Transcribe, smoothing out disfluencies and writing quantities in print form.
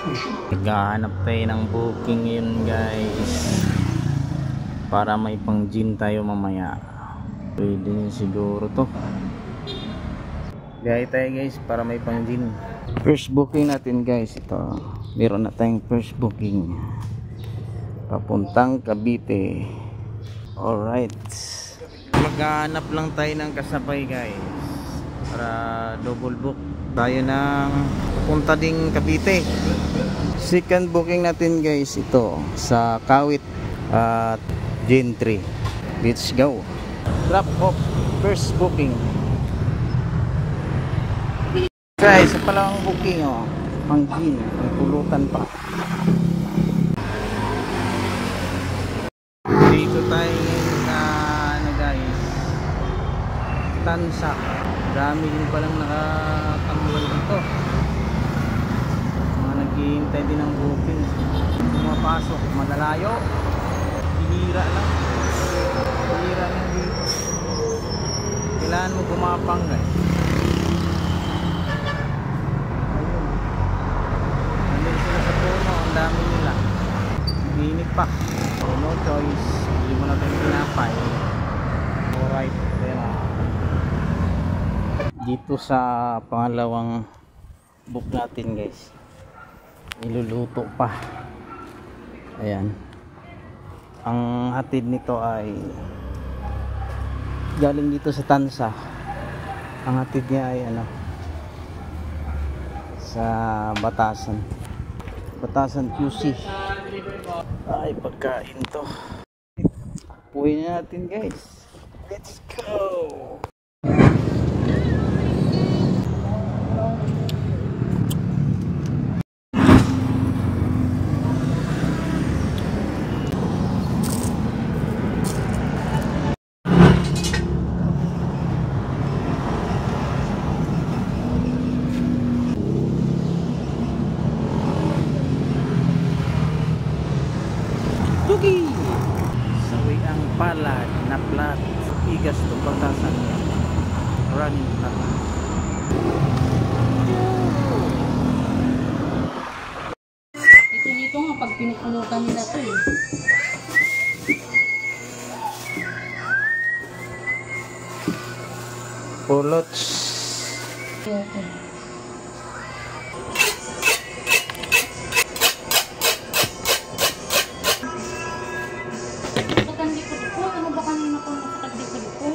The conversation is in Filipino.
Naghahanap tayo ng booking ngayon guys, para may pang gym tayo mamaya. Pwede din siguro to. Gaya tayo guys para may pang gym. First booking natin guys, ito. Meron na tayong first booking. Papuntang Cavite. Alright. Maghahanap lang tayo ng kasabay guys, para double book tayo ng papunta ding Cavite. Second booking natin guys, ito sa Kawit at Gentry. Let's go. Drop off first booking. Guys, isa pala ang booking oh. Ang gin, may pulutan pa. Dito tayo na ano guys, Tansa. Dami din palang nakatambol dito. Mga naghihintay din ng booking. Pumapasok, malalayo. Hihira lang dito. Kailangan mo gumapang guys. Nandun sila sa puno, ang dami nila. Ginit pa. So no choice, hindi mo natin pinapay. Alright, pero dito sa pangalawang book natin guys, niluluto pa. Ayan, ang hatid nito ay galing dito sa Tansa. Ang hatid niya ay ano, sa Batasan QC. Ay pagkain to. Puwi na natin guys, let's go. Tugi! Sawi ang palad na plat, igas to Batasan. Running plat. Ito dito nga pag pinupulutan nila to eh. Pulots. Okay. Ano ba kanina ko nakakadikod ko?